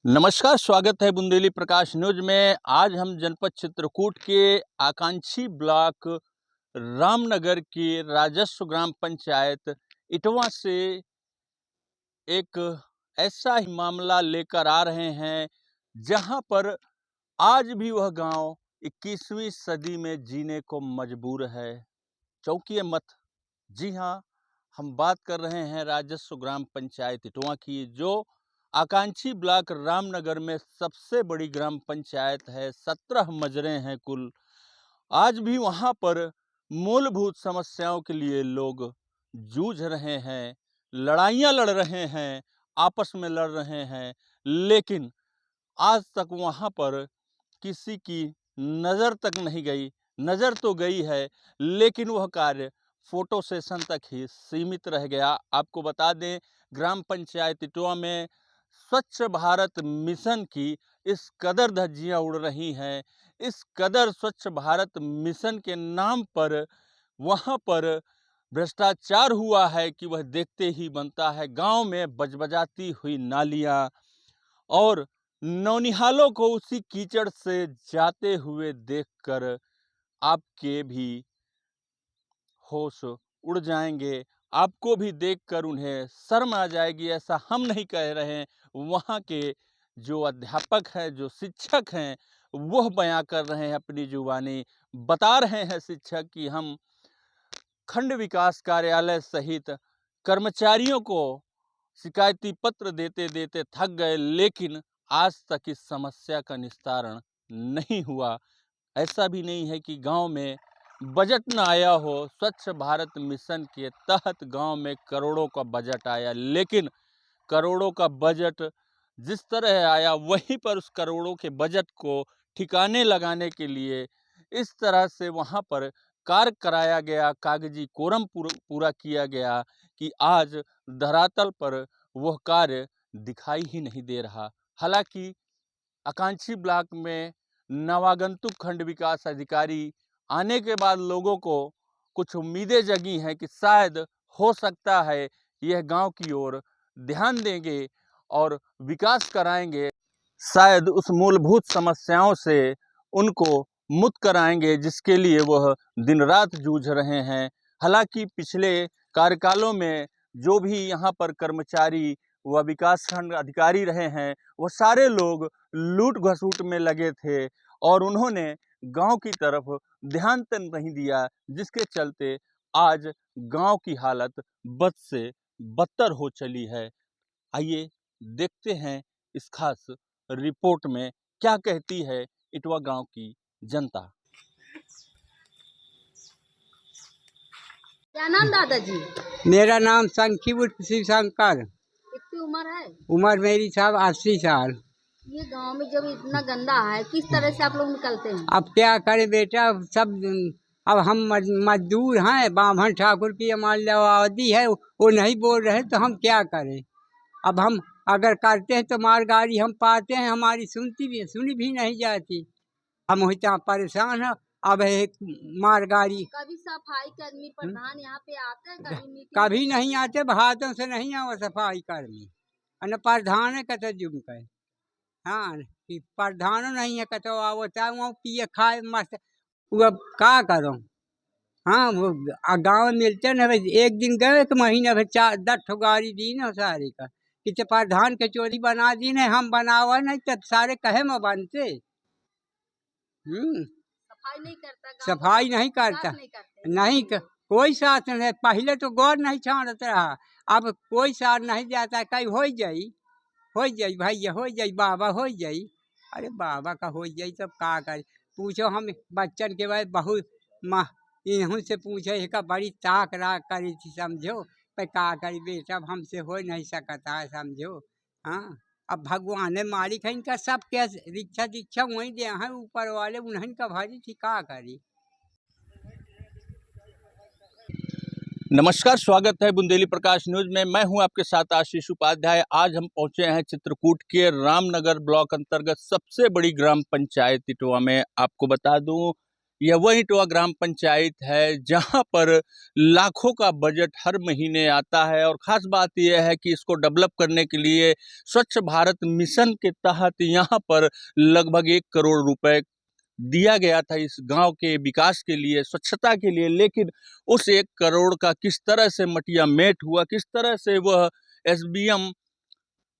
नमस्कार, स्वागत है बुंदेली प्रकाश न्यूज में। आज हम जनपद चित्रकूट के आकांक्षी ब्लॉक रामनगर की राजस्व ग्राम पंचायत इटवा से एक ऐसा ही मामला लेकर आ रहे हैं जहां पर आज भी वह गांव 21वीं सदी में जीने को मजबूर है। चौकिए मत। जी हाँ, हम बात कर रहे हैं राजस्व ग्राम पंचायत इटवा की, जो आकांक्षी ब्लॉक रामनगर में सबसे बड़ी ग्राम पंचायत है। 17 मजरे हैं कुल। आज भी वहां पर मूलभूत समस्याओं के लिए लोग जूझ रहे हैं, लड़ाइयां लड़ रहे हैं, आपस में लड़ रहे हैं, लेकिन आज तक वहां पर किसी की नज़र तक नहीं गई। नज़र तो गई है, लेकिन वह कार्य फोटो सेशन तक ही सीमित रह गया। आपको बता दें, ग्राम पंचायत इटवा में स्वच्छ भारत मिशन की इस कदर धज्जियां उड़ रही हैं। इस कदर स्वच्छ भारत मिशन के नाम पर वहां पर भ्रष्टाचार हुआ है कि वह देखते ही बनता है। गांव में बजबजाती हुई नालियां और नौनिहालों को उसी कीचड़ से जाते हुए देखकर आपके भी होश उड़ जाएंगे। आपको भी देखकर उन्हें शर्म आ जाएगी। ऐसा हम नहीं कह रहे हैं, वहाँ के जो अध्यापक हैं, जो शिक्षक हैं, वह बयां कर रहे हैं अपनी जुबानी। बता रहे हैं शिक्षक कि हम खंड विकास कार्यालय सहित कर्मचारियों को शिकायती पत्र देते देते थक गए, लेकिन आज तक इस समस्या का निस्तारण नहीं हुआ। ऐसा भी नहीं है कि गांव में बजट न आया हो। स्वच्छ भारत मिशन के तहत गांव में करोड़ों का बजट आया, लेकिन करोड़ों का बजट जिस तरह आया, वहीं पर उस करोड़ों के बजट को ठिकाने लगाने के लिए इस तरह से वहां पर कार्य कराया गया, कागजी कोरम पूरा किया गया कि आज धरातल पर वह कार्य दिखाई ही नहीं दे रहा। हालांकि आकांक्षी ब्लॉक में नवागंतुक खंड विकास अधिकारी आने के बाद लोगों को कुछ उम्मीदें जगी हैं कि शायद हो सकता है यह गांव की ओर ध्यान देंगे और विकास कराएंगे। शायद उस मूलभूत समस्याओं से उनको मुक्त कराएंगे जिसके लिए वह दिन रात जूझ रहे हैं। हालांकि पिछले कार्यकालों में जो भी यहाँ पर कर्मचारी व विकास खंड अधिकारी रहे हैं, वो सारे लोग लूट घसूट में लगे थे और उन्होंने गांव की तरफ ध्यान तक नहीं दिया, जिसके चलते आज गांव की हालत बद से बदतर हो चली है। आइए देखते हैं इस खास रिपोर्ट में क्या कहती है इटवा गांव की जनता। क्या नाम दादाजी? मेरा नाम संखी उर्फ शिव शंकर। कितनी उम्र है? उम्र मेरी साहब 80 साल। ये गांव में जब इतना गंदा है, किस तरह से आप लोग निकलते हैं? अब क्या करें बेटा, सब अब हम मजदूर हैं। बामन ठाकुर की हमारी आबादी है, वो नहीं बोल रहे तो हम क्या करें। अब हम अगर करते हैं तो मालगाड़ी हम पाते हैं, हमारी सुनी भी नहीं जाती। हम इतना परेशान हैं। अब एक मालगाड़ी कभी सफाई कर्मी प्रधान यहाँ पे आते हैं? कभी मीटिंग कभी नहीं आते, हाथों से नहीं आवा सफाई कर्मी। न प्रधान है कत जुम का। हाँ, कि प्रधानो नहीं है कतो आवता वो पिए खाए मस्त। वो अब का करो। हाँ, वो गाँव में मिलते न। एक दिन गए तो महीने भर 10 गाड़ी दी न सारे का कि प्रधान के चोरी बना दी न, हम बनावा नहीं तब सारे कहे में बनते। सफाई नहीं करता गाँव का? सफाई नहीं करता। नहीं करते? नहीं कोई साथ नहीं। पहले तो गौर नहीं छाड़ता रहा, अब कोई साथ नहीं जाता। कहीं हो जाई भैया, हो जाई बाबा, हो जाई। अरे बाबा का हो जाई तब का करे। पूछो हम बच्चन के बाद बहुत इन्हों से पूछे का बड़ी ताक राक करी थी, समझो। पर का करी बेटा, अब हमसे हो नहीं सकता है, समझो। हाँ, अब भगवान मालिक है इनका, सब क्या रिक्शा दीक्षा वहीं दे हैं ऊपर वाले, उन्हें का भारी थी, का करी। नमस्कार, स्वागत है बुंदेली प्रकाश न्यूज में। मैं हूं आपके साथ आशीष उपाध्याय। आज हम पहुंचे हैं चित्रकूट के रामनगर ब्लॉक अंतर्गत सबसे बड़ी ग्राम पंचायत इटवा में। आपको बता दूं, यह वह इटवा ग्राम पंचायत है जहां पर लाखों का बजट हर महीने आता है और ख़ास बात यह है कि इसको डेवलप करने के लिए स्वच्छ भारत मिशन के तहत यहाँ पर लगभग 1 करोड़ रुपए दिया गया था इस गांव के विकास के लिए, स्वच्छता के लिए। लेकिन उस 1 करोड़ का किस तरह से मटिया मेट हुआ, किस तरह से वह एसबीएम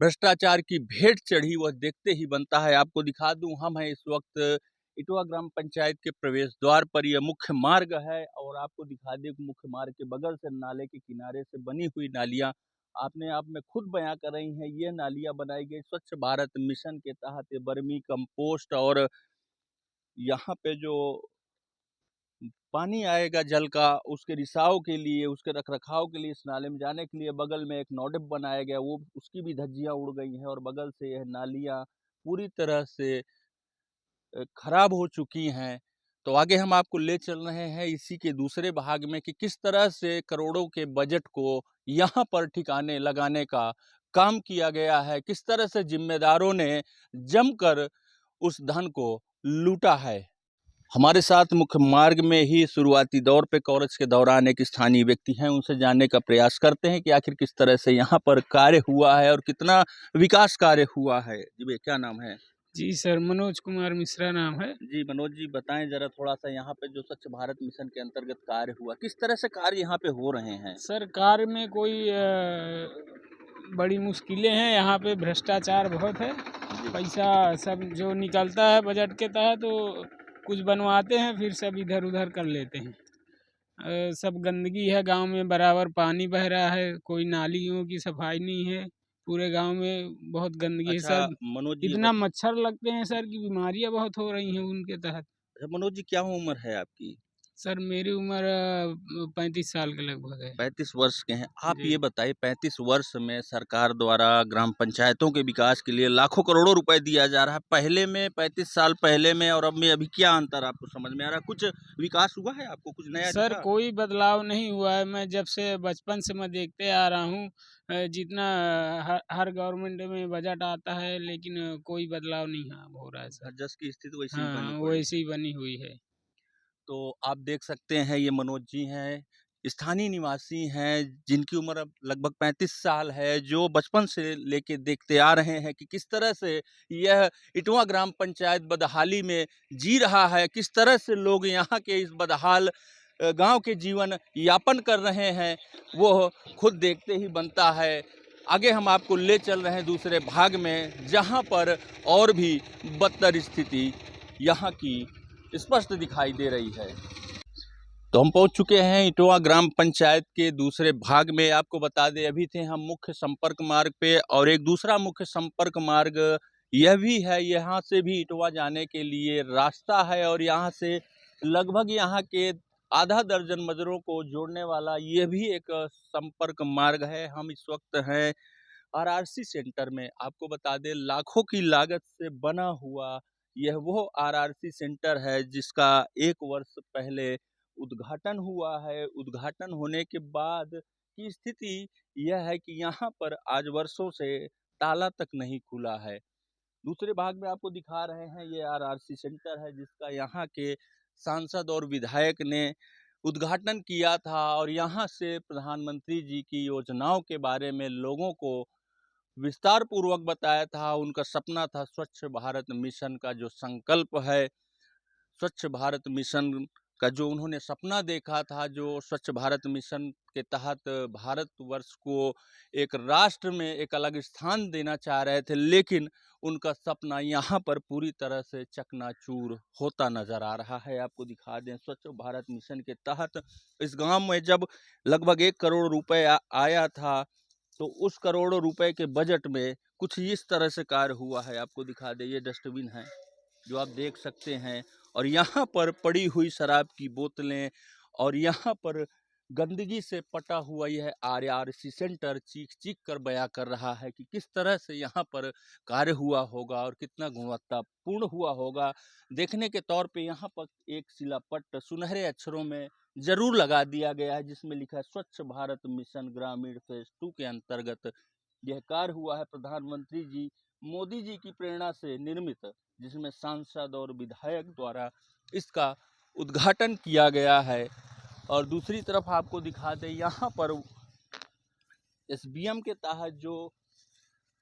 भ्रष्टाचार की भेंट चढ़ी, वह देखते ही बनता है। आपको दिखा दूं, हम हैं इस वक्त इटवा ग्राम पंचायत के प्रवेश द्वार पर। यह मुख्य मार्ग है और आपको दिखा दें कि मुख्य मार्ग के बगल से नाले के किनारे से बनी हुई नालियां अपने आप में खुद बयां कर रही हैं। ये नालियां बनाई गई स्वच्छ भारत मिशन के तहत। ये बर्मी कंपोस्ट और यहाँ पे जो पानी आएगा जल का, उसके रिसाव के लिए, उसके रखरखाव के लिए, इस नाले में जाने के लिए बगल में एक नोडिप बनाया गया, वो उसकी भी धज्जियां उड़ गई हैं और बगल से यह नालियां पूरी तरह से खराब हो चुकी हैं। तो आगे हम आपको ले चल रहे हैं इसी के दूसरे भाग में कि किस तरह से करोड़ों के बजट को यहाँ पर ठिकाने लगाने का काम किया गया है, किस तरह से जिम्मेदारों ने जमकर उस धन को लूटा है। हमारे साथ मुख्य मार्ग में ही शुरुआती दौर पे कवरेज के दौरान एक स्थानीय व्यक्ति हैं, उनसे जानने का प्रयास करते हैं कि आखिर किस तरह से यहाँ पर कार्य हुआ है और कितना विकास कार्य हुआ है। जी भैया, क्या नाम है? जी सर, मनोज कुमार मिश्रा नाम है। जी मनोज जी, बताएं जरा थोड़ा सा यहाँ पे जो स्वच्छ भारत मिशन के अंतर्गत कार्य हुआ, किस तरह से कार्य यहाँ पे हो रहे हैं? सर, कार्य में कोई बड़ी मुश्किलें हैं, यहाँ पे भ्रष्टाचार बहुत है। पैसा सब जो निकलता है बजट के तहत तो कुछ बनवाते हैं, फिर सब इधर उधर कर लेते हैं। सब गंदगी है गांव में, बराबर पानी बह रहा है, कोई नालियों की सफाई नहीं है। पूरे गांव में बहुत गंदगी है अच्छा सर। मनोज जी, इतना मच्छर लगते हैं सर कि बीमारियां बहुत हो रही हैं उनके तहत। मनोज जी क्या उम्र है आपकी? सर मेरी उम्र 35 साल के लगभग है। 35 वर्ष के हैं आप। जी। ये बताइए, 35 वर्ष में सरकार द्वारा ग्राम पंचायतों के विकास के लिए लाखों करोड़ों रुपए दिया जा रहा है। पहले में 35 साल पहले में और अब में अभी क्या अंतर आपको समझ में आ रहा है? कुछ विकास हुआ है आपको, कुछ नया सर दिखा? कोई बदलाव नहीं हुआ है। मैं जब से बचपन से मैं देखते आ रहा हूँ, जितना हर गवर्नमेंट में बजट आता है लेकिन कोई बदलाव नहीं हो रहा है सर। जस की स्थिति वैसी ही बनी हाँ, पड़ी। वैसी ही बनी हुई है। तो आप देख सकते हैं, ये मनोज जी हैं, स्थानीय निवासी हैं, जिनकी उम्र अब लगभग 35 साल है, जो बचपन से लेके देखते आ रहे हैं कि किस तरह से यह इटवा ग्राम पंचायत बदहाली में जी रहा है, किस तरह से लोग यहाँ के इस बदहाल गांव के जीवन यापन कर रहे हैं, वो खुद देखते ही बनता है। आगे हम आपको ले चल रहे हैं दूसरे भाग में, जहाँ पर और भी बदतर स्थिति यहाँ की स्पष्ट दिखाई दे रही है। तो हम पहुंच चुके हैं इटवा ग्राम पंचायत के दूसरे भाग में। आपको बता दें, अभी थे हम मुख्य संपर्क मार्ग पे और एक दूसरा मुख्य संपर्क मार्ग यह भी है। यहाँ से भी इटवा जाने के लिए रास्ता है और यहाँ से लगभग यहाँ के आधा दर्जन मजरों को जोड़ने वाला यह भी एक संपर्क मार्ग है। हम इस वक्त हैं आरआरसी सेंटर में। आपको बता दें, लाखों की लागत से बना हुआ यह वो आरआरसी सेंटर है जिसका 1 वर्ष पहले उद्घाटन हुआ है। उद्घाटन होने के बाद की स्थिति यह है कि यहाँ पर आज वर्षों से ताला तक नहीं खुला है। दूसरे भाग में आपको दिखा रहे हैं, ये आरआरसी सेंटर है जिसका यहाँ के सांसद और विधायक ने उद्घाटन किया था और यहाँ से प्रधानमंत्री जी की योजनाओं के बारे में लोगों को विस्तार पूर्वक बताया था। उनका सपना था स्वच्छ भारत मिशन का जो संकल्प है, स्वच्छ भारत मिशन का जो उन्होंने सपना देखा था, जो स्वच्छ भारत मिशन के तहत भारतवर्ष को एक राष्ट्र में एक अलग स्थान देना चाह रहे थे, लेकिन उनका सपना यहाँ पर पूरी तरह से चकनाचूर होता नजर आ रहा है। आपको दिखा दें, स्वच्छ भारत मिशन के तहत इस गांव में जब लगभग 1 करोड़ रुपए आया था, तो उस करोड़ों रुपए के बजट में कुछ इस तरह से कार्य हुआ है। आपको दिखा दे, ये डस्टबिन है जो आप देख सकते हैं और यहाँ पर पड़ी हुई शराब की बोतलें और यहाँ पर गंदगी से पटा हुआ यह आरआरसी सेंटर चीख चीख कर बयां कर रहा है कि किस तरह से यहाँ पर कार्य हुआ होगा और कितना गुणवत्तापूर्ण हुआ होगा। देखने के तौर पे यहाँ पर एक शिलापट्ट सुनहरे अक्षरों में जरूर लगा दिया गया है जिसमें लिखा है स्वच्छ भारत मिशन ग्रामीण फेज 2 के अंतर्गत यह कार्य हुआ है। प्रधानमंत्री जी मोदी जी की प्रेरणा से निर्मित, जिसमें सांसद और विधायक द्वारा इसका उद्घाटन किया गया है। और दूसरी तरफ आपको दिखा दें, यहाँ पर एसबीएम के तहत जो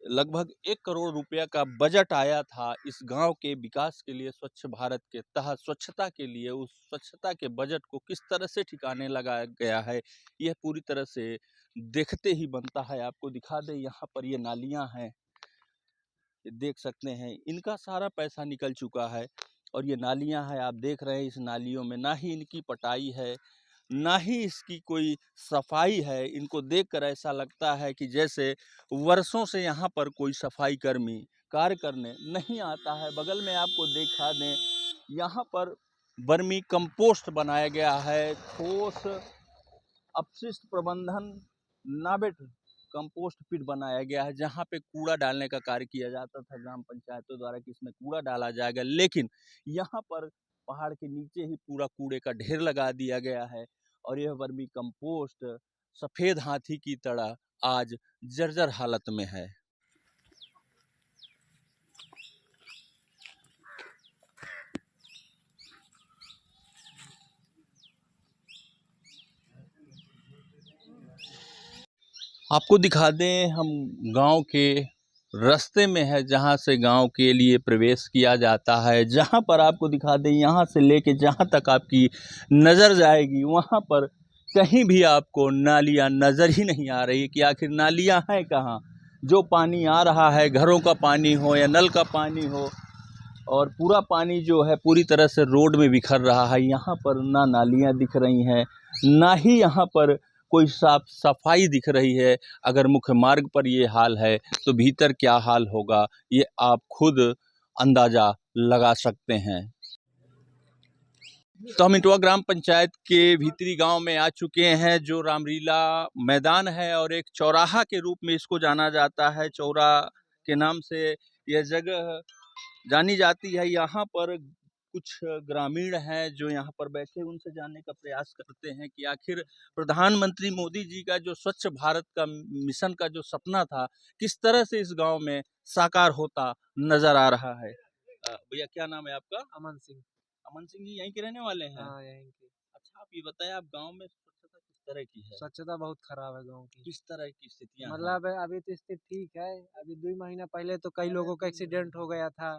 लगभग 1 करोड़ रुपया का बजट आया था इस गांव के विकास के लिए, स्वच्छ भारत के तहत स्वच्छता के लिए, उस स्वच्छता के बजट को किस तरह से ठिकाने लगाया गया है, यह पूरी तरह से देखते ही बनता है। आपको दिखा दें, यहाँ पर ये नालियाँ हैं, देख सकते हैं, इनका सारा पैसा निकल चुका है। और ये नालियाँ हैं, आप देख रहे हैं, इस नालियों में ना ही इनकी पटाई है, ना ही इसकी कोई सफाई है। इनको देखकर ऐसा लगता है कि जैसे वर्षों से यहाँ पर कोई सफाई कर्मी कार्य करने नहीं आता है। बगल में आपको दिखा दें, यहाँ पर वर्मी कंपोस्ट बनाया गया है, ठोस अपशिष्ट प्रबंधन नाबेट कंपोस्ट पिट बनाया गया है, जहाँ पे कूड़ा डालने का कार्य किया जाता था ग्राम पंचायतों द्वारा कि इसमें कूड़ा डाला जाएगा, लेकिन यहाँ पर पहाड़ के नीचे ही पूरा कूड़े का ढेर लगा दिया गया है। और यह वर्मी कंपोस्ट सफ़ेद हाथी की तरह आज जर्जर हालत में है। आपको दिखा दें, हम गांव के रास्ते में है, जहां से गांव के लिए प्रवेश किया जाता है। जहां पर आपको दिखा दें, यहां से लेके जहां तक आपकी नज़र जाएगी, वहां पर कहीं भी आपको नालियां नज़र ही नहीं आ रही कि आखिर नालियां हैं कहाँ। जो पानी आ रहा है, घरों का पानी हो या नल का पानी हो, और पूरा पानी जो है पूरी तरह से रोड में बिखर रहा है। यहाँ पर ना नालियाँ दिख रही हैं, ना ही यहाँ पर कोई साफ सफाई दिख रही है। अगर मुख्य मार्ग पर ये हाल है तो भीतर क्या हाल होगा, ये आप खुद अंदाज़ा लगा सकते हैं। तो हम इटवा ग्राम पंचायत के भीतरी गांव में आ चुके हैं, जो रामलीला मैदान है और एक चौराहा के रूप में इसको जाना जाता है। चौरा के नाम से यह जगह जानी जाती है। यहाँ पर कुछ ग्रामीण हैं जो यहाँ पर बैठे, उनसे जानने का प्रयास करते हैं कि आखिर प्रधानमंत्री मोदी जी का जो स्वच्छ भारत का मिशन का जो सपना था, किस तरह से इस गांव में साकार होता नजर आ रहा है। भैया, क्या नाम है आपका? अमन सिंह। अमन सिंह जी यहीं के रहने वाले हैं? हाँ, यहीं के। अच्छा, आप ये बताएं, आप गांव में स्वच्छता किस तरह की है? स्वच्छता बहुत खराब है गांव की। किस तरह की स्थितियां हैं? मतलब अभी तो स्थिति ठीक है। अभी 2 महीना पहले तो कई लोगों का एक्सीडेंट हो गया था,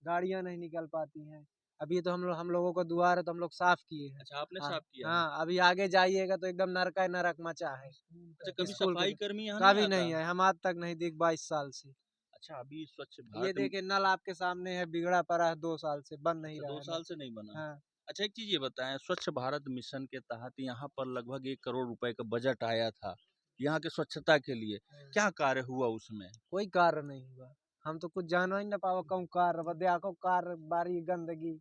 गाड़ियां नहीं निकल पाती हैं। अभी तो हम लोगों को द्वार है तो हम लोग साफ किए हैं। अच्छा, आपने हाँ, साफ किया? हाँ, अभी आगे जाइएगा तो एकदम नरक मचा है। अच्छा, कभी स्कूल सफाई कर्मी यहाँ कभी आता? नहीं है, हम आज तक नहीं देख 22 साल से। अच्छा, अभी स्वच्छ ये भारत देखिए नल आपके सामने है, बिगड़ा पड़ा है 2 साल से, बन नहीं रहा 2 है। साल से नहीं बना। हाँ। अच्छा, एक चीज़ ये बताएं, स्वच्छ भारत मिशन के तहत यहाँ पर लगभग 1 करोड़ रुपए का बजट आया था यहाँ के स्वच्छता के लिए, क्या कार्य हुआ उसमें? कोई कार्य नहीं हुआ। हम तो कुछ जाना ही ना पावा कहूँ कार्य बदे आको कार्य बारी गंदगी,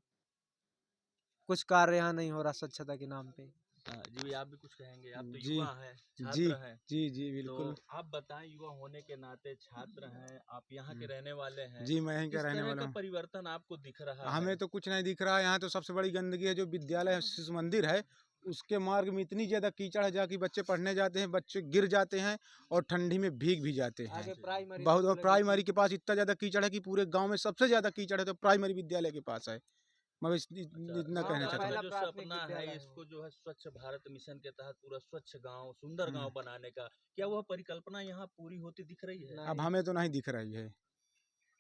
कुछ कार्य यहाँ नहीं हो रहा स्वच्छता के नाम पे। जी भैया, आप भी कुछ कहेंगे? आप तो जी, युवा हैं, जी, छात्र हैं। जी, बिल्कुल। तो आप बताएं, युवा होने के नाते छात्र हैं, आप यहाँ के रहने वाले हैं। जी, मैं यहीं का किस रहने तरह वाला का हूँ। परिवर्तन आपको दिख रहा है? हमें तो कुछ नहीं दिख रहा है। यहाँ तो सबसे बड़ी गंदगी है, जो विद्यालय शिशु मंदिर है, उसके मार्ग में इतनी ज़्यादा कीचड़ है, जहाँ कि बच्चे पढ़ने जाते हैं, बच्चे गिर जाते हैं और ठंडी में भीग भी जाते हैं। आगे प्राइमरी बहुत, और स्कूल है प्राइमरी के पास इतना ज़्यादा कीचड़ है कि पूरे गाँव में सबसे ज़्यादा कीचड़ है तो प्राइमरी विद्यालय के पास है। मैं बस इतना गाँव कहना का चाहता आपका हूँ। पहला जो प्राथमिक सपना है, विद्यालय है इसको जो है स्वच्छ भारत मिशन के तहत पूरा स्वच्छ गांव, सुंदर गांव हम्म। बनाने का, क्या वह परिकल्पना यहाँ पूरी होती दिख रही है? अब हमें तो नहीं दिख रही है।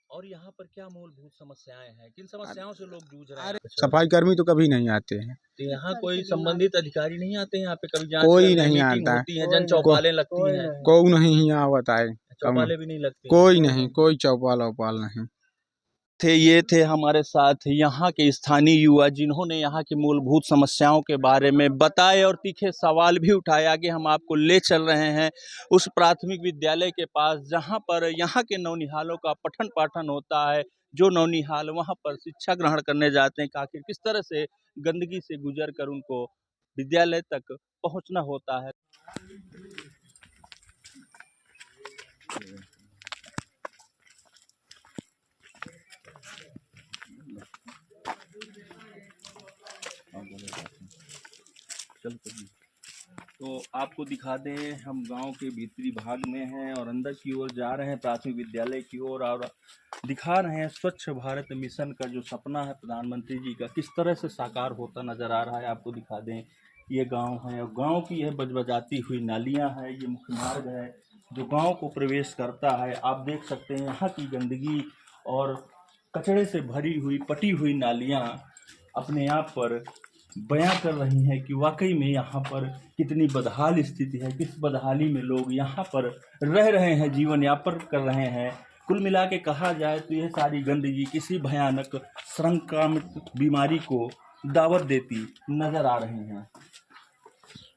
और यहाँ पर क्या मूलभूत समस्याएं हैं, किन समस्याओं से लोग जूझ रहे हैं? अरे, सफाई कर्मी तो कभी नहीं आते हैं। तो यहाँ कोई संबंधित अधिकारी नहीं आते हैं? यहाँ पे कभी जांच कोई करने नहीं मीटिंग आता है। होती है, जन चौपालें लगती हैं? कोई नहीं यहाँ बताए। चौपालें भी नहीं लगती? कोई नहीं, कोई चौपाल वौपाल नहीं। ये थे हमारे साथ यहाँ के स्थानीय युवा, जिन्होंने यहाँ की मूलभूत समस्याओं के बारे में बताए और तीखे सवाल भी उठाए। आगे हम आपको ले चल रहे हैं उस प्राथमिक विद्यालय के पास, जहाँ पर यहाँ के नौनिहालों का पठन पाठन होता है। जो नौनिहाल वहाँ पर शिक्षा ग्रहण करने जाते हैं, आखिर किस तरह से गंदगी से गुजर कर उनको विद्यालय तक पहुँचना होता है। तो आपको दिखा दें, हम गांव के भीतरी भाग में हैं और अंदर की ओर जा रहे हैं प्राथमिक विद्यालय की ओर। और दिखा रहे हैं स्वच्छ भारत मिशन का जो सपना है प्रधानमंत्री जी का, किस तरह से साकार होता नज़र आ रहा है। आपको दिखा दें, ये गांव है और गांव की यह बजबजाती हुई नालियां हैं, ये मुख्य मार्ग है जो गांव को प्रवेश करता है। आप देख सकते हैं यहाँ की गंदगी और कचड़े से भरी हुई पटी हुई नालियां अपने आप पर बयां कर रही हैं कि वाकई में यहाँ पर कितनी बदहाल स्थिति है, किस बदहाली में लोग यहाँ पर रह रहे हैं, जीवन यापन कर रहे हैं। कुल मिला के कहा जाए तो यह सारी गंदगी किसी भयानक संक्रामक बीमारी को दावत देती नजर आ रही हैं।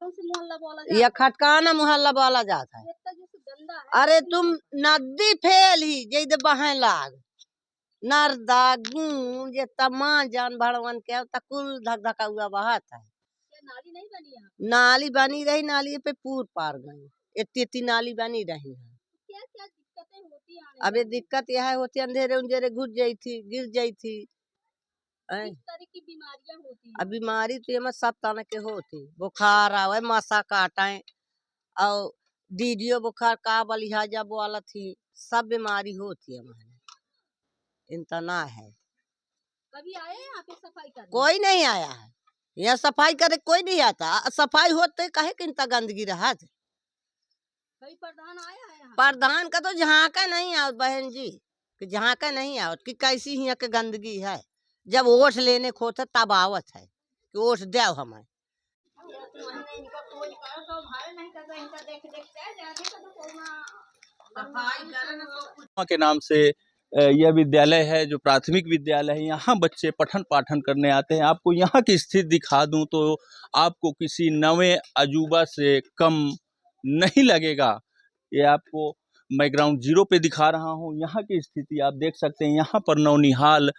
कौन सी मोहल्ला बोला ये खटकाना मोहल्ला बोला जाता है। इतना जैसे गंदा है। अरे तुम नदी फैल ही जैसे बहे लाग नर्दा गूंज ये तमाम जान भड़वन के कुल धक धका हुआ बहत है। ये नाली नहीं बनी है। नाली बनी रही, नाली पे पूर पार गई, इतनी नाली बनी रही है। क्या क्या दिक्कतें होती हैं? अब ये दिक्कत यह होती, अंधेरे उंधेरे घुस जाई थी, गिर जाई थी। किस तरह की बीमारियां होती हैं? अब बीमारी तो ये सब तरह के होती, बुखार आवे, मासा काटे और डीडियो बुखार का बलिहाजा वाला थी, सब बीमारी होती है। हमारे इतना है। कभी आए यहाँ पे सफाई करने? कोई नहीं आया है यहाँ सफाई करे, कोई नहीं आता। सफाई होते कहे कि इतना गंदगी रहा थे। कभी प्रधान आया है यहाँ? प्रधान का तो जहाँ का नहीं आओ बहन जी, कि जहाँ का नहीं आओ कि कैसी यहाँ के गंदगी है। जब वोट लेने खोते तब आवत है कि वोट दो हमें। के नाम से यह विद्यालय है जो प्राथमिक विद्यालय है। यहाँ बच्चे पठन पाठन करने आते हैं। आपको यहाँ की स्थिति दिखा दूं तो आपको किसी नवे अजूबा से कम नहीं लगेगा। ये आपको मैं ग्राउंड जीरो पे दिखा रहा हूँ। यहाँ की स्थिति आप देख सकते हैं। यहाँ पर नौनिहाल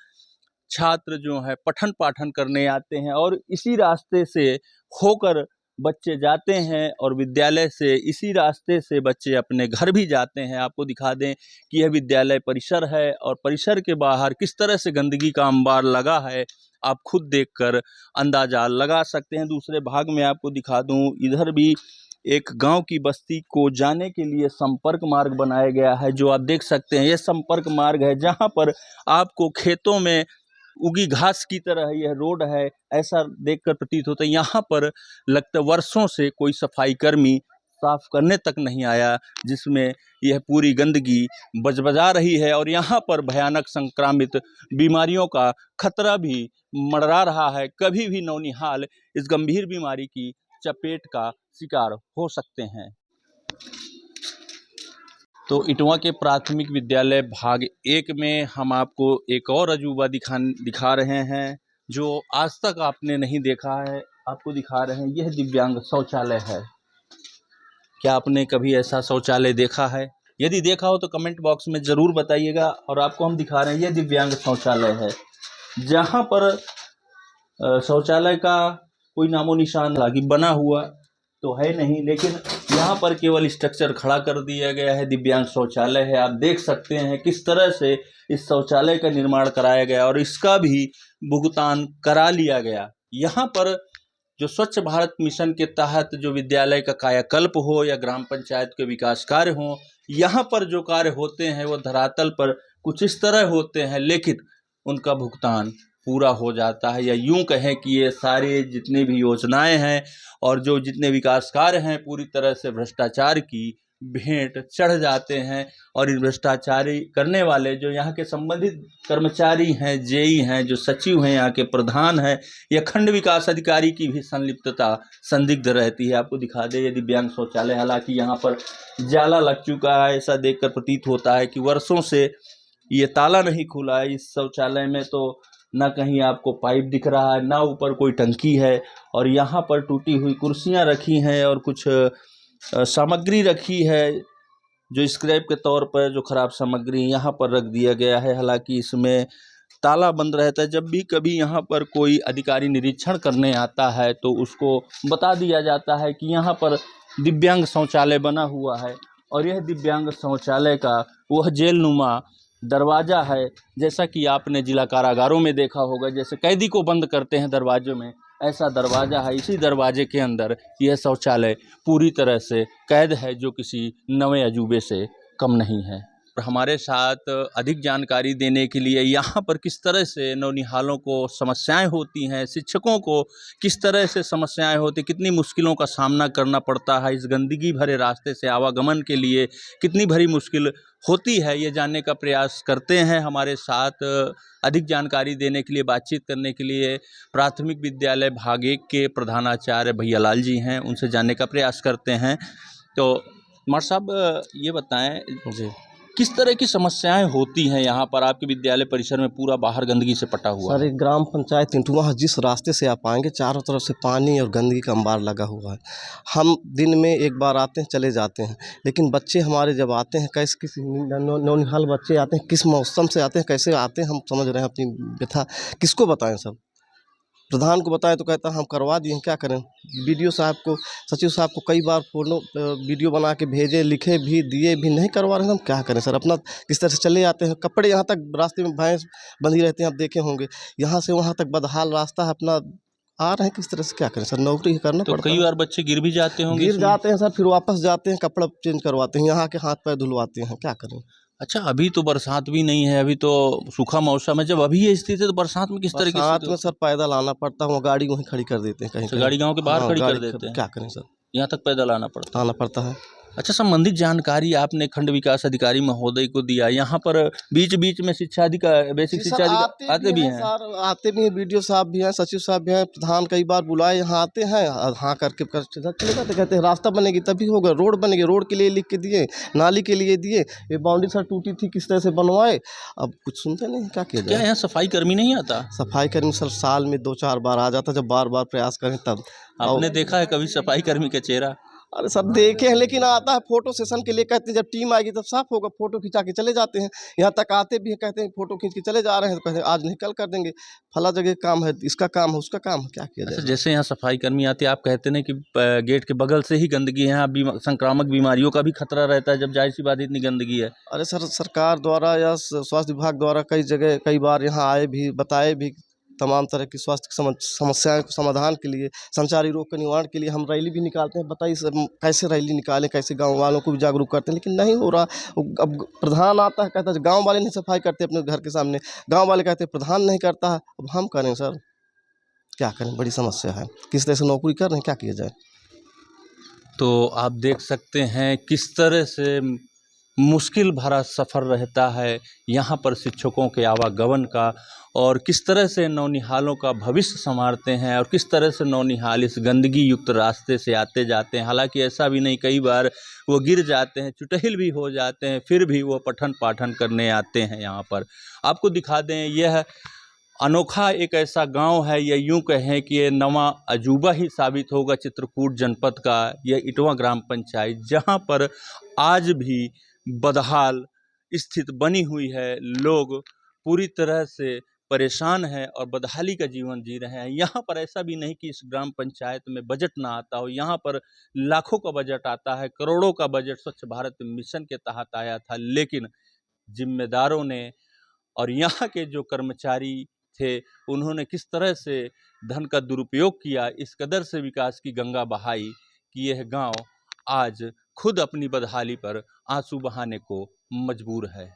छात्र जो है पठन पाठन करने आते हैं और इसी रास्ते से होकर बच्चे जाते हैं और विद्यालय से इसी रास्ते से बच्चे अपने घर भी जाते हैं। आपको दिखा दें कि यह विद्यालय परिसर है और परिसर के बाहर किस तरह से गंदगी का अंबार लगा है, आप खुद देखकर अंदाजा लगा सकते हैं। दूसरे भाग में आपको दिखा दूं, इधर भी एक गांव की बस्ती को जाने के लिए संपर्क मार्ग बनाया गया है, जो आप देख सकते हैं। यह संपर्क मार्ग है जहां पर आपको खेतों में उगी घास की तरह यह रोड है, ऐसा देखकर प्रतीत होता है। यहाँ पर लगता वर्षों से कोई सफाई कर्मी साफ करने तक नहीं आया, जिसमें यह पूरी गंदगी बजबजा रही है और यहाँ पर भयानक संक्रामित बीमारियों का खतरा भी मंडरा रहा है। कभी भी नौनिहाल इस गंभीर बीमारी की चपेट का शिकार हो सकते हैं। तो इटवा के प्राथमिक विद्यालय भाग 1 में हम आपको एक और अजूबा दिखा रहे हैं जो आज तक आपने नहीं देखा है। आपको दिखा रहे हैं, यह दिव्यांग शौचालय है। क्या आपने कभी ऐसा शौचालय देखा है? यदि देखा हो तो कमेंट बॉक्स में ज़रूर बताइएगा। और आपको हम दिखा रहे हैं, यह दिव्यांग शौचालय है जहाँ पर शौचालय का कोई नामो निशान हालांकि बना हुआ तो है नहीं, लेकिन यहाँ पर केवल स्ट्रक्चर खड़ा कर दिया गया है। दिव्यांग शौचालय है। आप देख सकते हैं किस तरह से इस शौचालय का निर्माण कराया गया और इसका भी भुगतान करा लिया गया। यहाँ पर जो स्वच्छ भारत मिशन के तहत जो विद्यालय का कायाकल्प हो या ग्राम पंचायत के विकास कार्य हो, यहाँ पर जो कार्य होते हैं वो धरातल पर कुछ इस तरह होते हैं, लेकिन उनका भुगतान पूरा हो जाता है। या यूं कहें कि ये सारे जितने भी योजनाएं हैं और जो जितने विकास कार्य हैं पूरी तरह से भ्रष्टाचार की भेंट चढ़ जाते हैं। और इन भ्रष्टाचारी करने वाले जो यहाँ के संबंधित कर्मचारी हैं, जेई हैं, जो सचिव हैं, यहाँ के प्रधान हैं या खंड विकास अधिकारी की भी संलिप्तता संदिग्ध रहती है। आपको दिखा दें ये दिव्यांग शौचालय, हालांकि यहाँ पर जाला लग चुका है। ऐसा देखकर प्रतीत होता है कि वर्षों से ये ताला नहीं खुला है। इस शौचालय में तो ना कहीं आपको पाइप दिख रहा है, ना ऊपर कोई टंकी है और यहाँ पर टूटी हुई कुर्सियाँ रखी हैं और कुछ सामग्री रखी है जो स्क्रैप के तौर पर जो खराब सामग्री यहाँ पर रख दिया गया है। हालांकि इसमें ताला बंद रहता है। जब भी कभी यहाँ पर कोई अधिकारी निरीक्षण करने आता है तो उसको बता दिया जाता है कि यहाँ पर दिव्यांग शौचालय बना हुआ है और यह दिव्यांग शौचालय का वह जेलनुमा दरवाज़ा है, जैसा कि आपने जिला कारागारों में देखा होगा, जैसे कैदी को बंद करते हैं दरवाज़ों में, ऐसा दरवाज़ा है। इसी दरवाजे के अंदर यह शौचालय पूरी तरह से कैद है, जो किसी नए अजूबे से कम नहीं है। हमारे साथ अधिक जानकारी देने के लिए यहाँ पर किस तरह से नौनिहालों को समस्याएं होती हैं, शिक्षकों को किस तरह से समस्याएं होती, कितनी मुश्किलों का सामना करना पड़ता है इस गंदगी भरे रास्ते से आवागमन के लिए, कितनी भरी मुश्किल होती है, ये जानने का प्रयास करते हैं। हमारे साथ अधिक जानकारी देने के लिए, बातचीत करने के लिए प्राथमिक विद्यालय भाग 1 के प्रधानाचार्य भैयालाल जी हैं, उनसे जानने का प्रयास करते हैं। तो कुमार साहब ये बताएं जी, किस तरह की समस्याएं होती हैं यहाँ पर? आपके विद्यालय परिसर में पूरा बाहर गंदगी से पटा हुआ सर है। एक ग्राम पंचायत इटवा जिस रास्ते से आप आएंगे चारों तरफ से पानी और गंदगी का अंबार लगा हुआ है। हम दिन में एक बार आते हैं, चले जाते हैं, लेकिन बच्चे हमारे जब आते हैं कैसे किस नौनिहाल बच्चे आते हैं, किस मौसम से आते हैं, कैसे आते हैं, हम समझ रहे हैं अपनी व्यथा किसको बताएं। सब प्रधान को बताएं तो कहता हम करवा दिए, क्या करें। बीडीओ साहब को, सचिव साहब को कई बार फोटो वीडियो बना के भेजे, लिखे भी, दिए भी, नहीं करवा रहे हैं। हम क्या करें सर, अपना किस तरह से चले आते हैं। कपड़े यहाँ तक रास्ते में भैंस बंधी रहती हैं, आप देखे होंगे, यहाँ से वहाँ तक बदहाल रास्ता है, अपना आ रहे हैं किस तरह से, क्या करें सर, नौकरी करना तो पड़ता कई है। बार बच्चे गिर भी जाते होंगे गिर इसमें? जाते हैं सर, फिर वापस जाते हैं, कपड़ा चेंज करवाते हैं, यहाँ के हाथ पैर धुलवाते हैं, क्या करें। अच्छा, अभी तो बरसात भी नहीं है, अभी तो सूखा मौसम है। जब अभी ये स्थिति है तो बरसात में किस तरह की बरसात स्थिति में होती सर पैदल आना पड़ता है, वो गाड़ी वहीं खड़ी कर देते हैं कहीं है? तो कहीं। गाड़ी गांव के बाहर हाँ, खड़ी कर गाड़ी देते हैं, क्या करें सर, यहाँ तक पैदल आना पड़ता है। आना पड़ता है। अच्छा, संबंधित जानकारी आपने खंड विकास अधिकारी महोदय को दिया। यहाँ पर बीच बीच में शिक्षा अधिकारी, बेसिक जी शिक्षा सर, अधिकारी आते भी हैं। सर आते भी हैं, बीडीओ साहब भी हैं, सचिव साहब भी हैं, प्रधान कई बार बुलाए, यहाँ आते हैं, हाँ करके चले जाते, कहते हैं रास्ता बनेगी तभी होगा, रोड बनेगी, रोड के लिए लिख के दिए, नाली के लिए दिए, ये बाउंड्री सर टूटी थी, किस तरह से बनवाए, अब कुछ सुनते नहीं, क्या किया क्या जाए। यहाँ सफाई कर्मी नहीं आता? सफाई कर्मी सर साल में 2-4 बार आ जाता, जब बार बार प्रयास करें तब। आपने देखा है कभी सफाई कर्मी का चेहरा? अरे सर देखे हैं, लेकिन आता है फोटो सेशन के लिए, कहते हैं जब टीम आएगी तब साफ होगा, फोटो खिंचा के चले जाते हैं। यहाँ तक आते भी हैं, कहते हैं फोटो खींच के चले जा रहे हैं, तो कहते हैं आज नहीं कल कर देंगे, फला जगह काम है, इसका काम है, उसका काम है, क्या किया अच्छा, जाए। जैसे यहाँ सफाई कर्मी आते हैं, आप कहते हैं कि गेट के बगल से ही गंदगी है, यहाँ संक्रामक बीमारियों का भी खतरा रहता है, जब जाहिर सी बात इतनी गंदगी है। अरे सर सरकार द्वारा या स्वास्थ्य विभाग द्वारा कई जगह कई बार यहाँ आए भी, बताए भी, तमाम तरह की स्वास्थ्य समस्याओं के समाधान के लिए, संचारी रोग के निवारण के लिए हम रैली भी निकालते हैं। बताइए सर कैसे रैली निकालें, कैसे गांव वालों को भी जागरूक करते हैं, लेकिन नहीं हो रहा। अब प्रधान आता है, कहता है गांव वाले नहीं सफाई करते अपने घर के सामने, गांव वाले कहते हैं प्रधान नहीं करता है, अब हम करें सर, क्या करें, बड़ी समस्या है। किस तरह से नौकरी कर रहे हैं, क्या किया जाए। तो आप देख सकते हैं किस तरह से मुश्किल भरा सफ़र रहता है यहाँ पर शिक्षकों के आवागमन का, और किस तरह से नौनिहालों का भविष्य संवारते हैं, और किस तरह से नौनिहाल इस गंदगी युक्त रास्ते से आते जाते हैं। हालांकि ऐसा भी नहीं, कई बार वो गिर जाते हैं, चुटहिल भी हो जाते हैं, फिर भी वो पठन पाठन करने आते हैं यहाँ पर। आपको दिखा दें, यह अनोखा एक ऐसा गांव है, या यूं कहें कि ये नवा अजूबा ही साबित होगा चित्रकूट जनपद का यह इटवा ग्राम पंचायत, जहां पर आज भी बदहाल स्थित बनी हुई है। लोग पूरी तरह से परेशान हैं और बदहाली का जीवन जी रहे हैं। यहाँ पर ऐसा भी नहीं कि इस ग्राम पंचायत में बजट ना आता हो, यहाँ पर लाखों का बजट आता है, करोड़ों का बजट स्वच्छ भारत मिशन के तहत आया था, लेकिन जिम्मेदारों ने और यहाँ के जो कर्मचारी थे, उन्होंने किस तरह से धन का दुरुपयोग किया, इस कदर से विकास की गंगा बहाई कि यह गांव आज खुद अपनी बदहाली पर आंसू बहाने को मजबूर है।